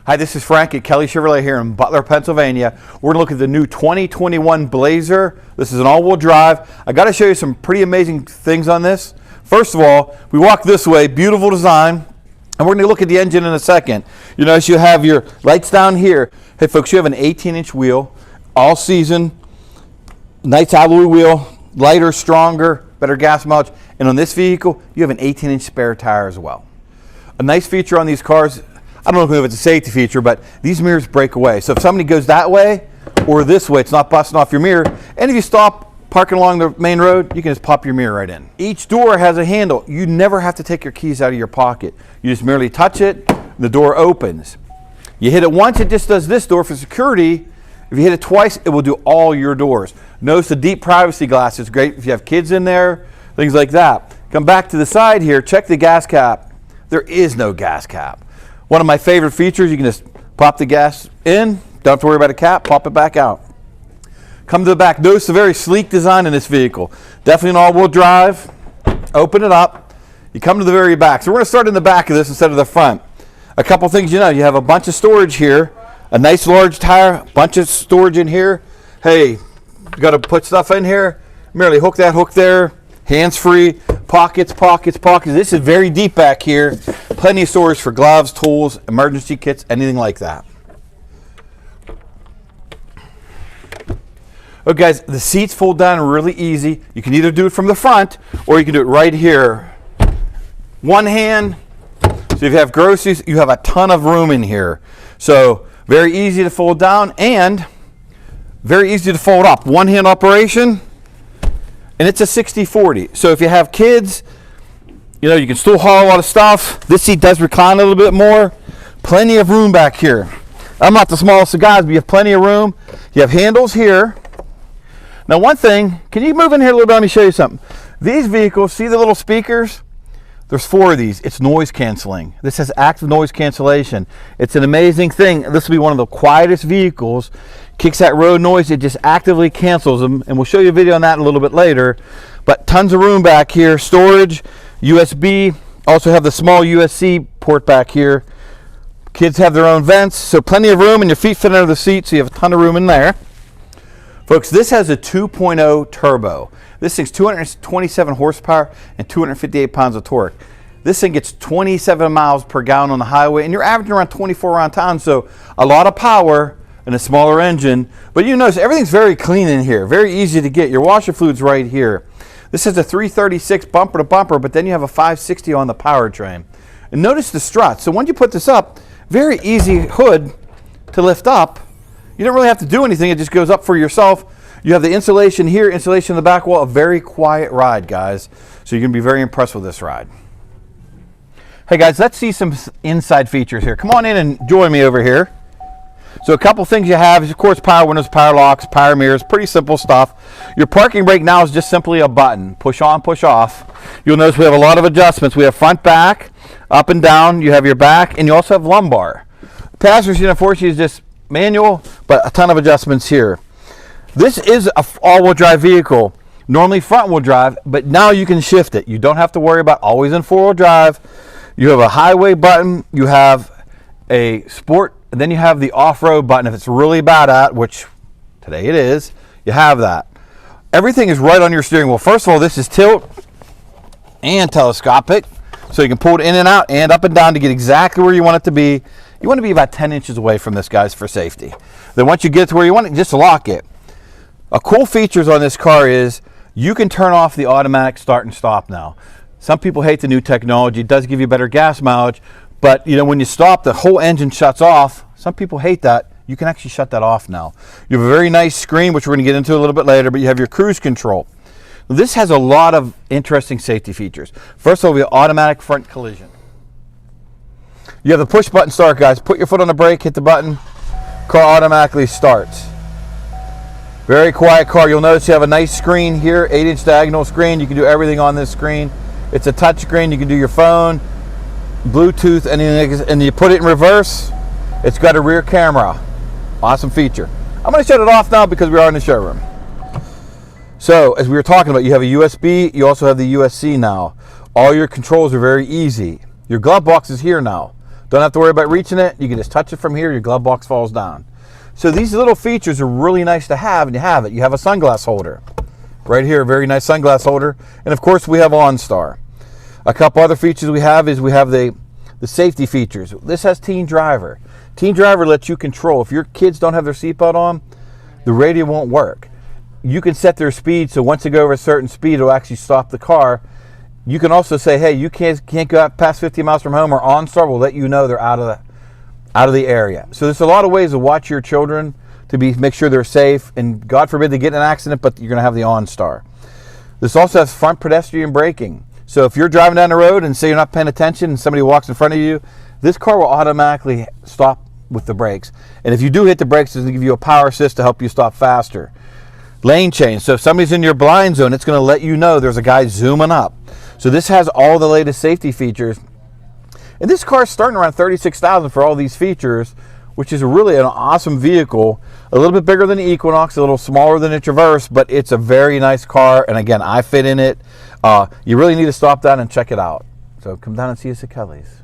Hi, this is Frank at Kelly Chevrolet here in Butler, Pennsylvania. We're going to look at the new 2021 Blazer. This is an all-wheel drive. I got to show you some pretty amazing things on this. First of all, we walk this way, beautiful design, and we're going to look at the engine in a second. You notice you have your lights down here. Hey folks, you have an 18-inch wheel, all season, nice alloy wheel, lighter, stronger, better gas mileage, and on this vehicle, you have an 18-inch spare tire as well. A nice feature on these cars, I don't know if it's a safety feature, but these mirrors break away. So if somebody goes that way or this way, it's not busting off your mirror. And if you stop parking along the main road, you can just pop your mirror right in. Each door has a handle. You never have to take your keys out of your pocket. You just merely touch it, the door opens. You hit it once, it just does this door for security. If you hit it twice, it will do all your doors. Notice the deep privacy glass is great if you have kids in there, things like that. Come back to the side here, check the gas cap. There is no gas cap. One of my favorite features, you can just pop the gas in, don't have to worry about a cap, pop it back out. Come to the back, notice the very sleek design in this vehicle. Definitely an all-wheel drive. Open it up. You come to the very back. So we're going to start in the back of this instead of the front. A couple things you know, you have a bunch of storage here, a nice large tire, a bunch of storage in here. Hey, you got to put stuff in here, merely hook that hook there, hands-free, pockets, pockets, pockets. This is very deep back here. Plenty of storage for gloves, tools, emergency kits, anything like that. Okay guys, the seats fold down really easy. You can either do it from the front or you can do it right here. One hand, so if you have groceries, you have a ton of room in here. So very easy to fold down and very easy to fold up. One hand operation. And it's a 60-40. So if you have kids, you know, you can still haul a lot of stuff. This seat does recline a little bit more. Plenty of room back here. I'm not the smallest of guys, but you have plenty of room. You have handles here. Now one thing, can you move in here a little bit? Let me show you something. These vehicles, see the little speakers? There's 4 of these. It's noise canceling. This has active noise cancellation. It's an amazing thing. This will be one of the quietest vehicles. Kicks that road noise, it just actively cancels them, and we'll show you a video on that a little bit later. But tons of room back here, storage, USB, also have the small USB port back here. Kids have their own vents, so plenty of room, and your feet fit under the seat, so you have a ton of room in there. Folks, this has a 2.0 turbo. This thing's 227 horsepower and 258 pounds of torque. This thing gets 27 miles per gallon on the highway, and you're averaging around 24 around town, so a lot of power and a smaller engine. But you notice everything's very clean in here, very easy to get. Your washer fluid's right here. This is a 336 bumper to bumper, but then you have a 560 on the powertrain. And notice the struts. So when you put this up, very easy hood to lift up. You don't really have to do anything, it just goes up for yourself. You have the insulation here, insulation in the back wall, a very quiet ride, guys. So you're gonna be very impressed with this ride. Hey guys, let's see some inside features here. Come on in and join me over here. So a couple things you have is, of course, power windows, power locks, power mirrors, pretty simple stuff. Your parking brake now is just simply a button. Push on, push off. You'll notice we have a lot of adjustments. We have front, back, up and down. You have your back, and you also have lumbar. Passenger seat, unfortunately, is just manual, but a ton of adjustments here. This is an all-wheel drive vehicle. Normally front-wheel drive, but now you can shift it. You don't have to worry about always in four-wheel drive. You have a highway button. You have a sport. And then you have the off-road button if it's really bad at, which today it is, you have that. Everything is right on your steering wheel. First of all, this is tilt and telescopic, so you can pull it in and out and up and down to get exactly where you want it to be. You want to be about 10 inches away from this, guys, for safety. Then once you get to where you want it, just lock it. A cool features on this car is you can turn off the automatic start and stop now. Some people hate the new technology. It does give you better gas mileage. But you know, when you stop, the whole engine shuts off. Some people hate that. You can actually shut that off now. You have a very nice screen, which we're going to get into a little bit later, but you have your cruise control. This has a lot of interesting safety features. First of all, we have automatic front collision. You have the push button start, guys. Put your foot on the brake, hit the button, car automatically starts. Very quiet car. You'll notice you have a nice screen here, 8-inch diagonal screen. You can do everything on this screen. It's a touch screen. You can do your phone, Bluetooth, and you put it in reverse. It's got a rear camera. Awesome feature. I'm going to shut it off now because we are in the showroom. So as we were talking about, you have a USB, you also have the USB-C now. All your controls are very easy. Your glove box is here now. Don't have to worry about reaching it. You can just touch it from here. Your glove box falls down. So these little features are really nice to have, and you have it. You have a sunglass holder. Right here, a very nice sunglass holder. And of course we have OnStar. A couple other features we have is we have the safety features. This has Teen Driver. Teen Driver lets you control. If your kids don't have their seatbelt on, the radio won't work. You can set their speed, so once they go over a certain speed, it'll actually stop the car. You can also say, hey, you can't go out past 50 miles from home, or OnStar will let you know they're out of the area. So there's a lot of ways to watch your children to make sure they're safe, and God forbid they get in an accident, but you're going to have the OnStar. This also has front pedestrian braking. So if you're driving down the road and say you're not paying attention and somebody walks in front of you, this car will automatically stop with the brakes. And if you do hit the brakes, it's going to give you a power assist to help you stop faster. Lane change. So if somebody's in your blind zone, it's going to let you know there's a guy zooming up. So this has all the latest safety features. And this car is starting around $36,000 for all these features, which is really an awesome vehicle. A little bit bigger than the Equinox, a little smaller than the Traverse, but it's a very nice car. And again, I fit in it. You really need to stop down and check it out. So come down and see us at Kelly's.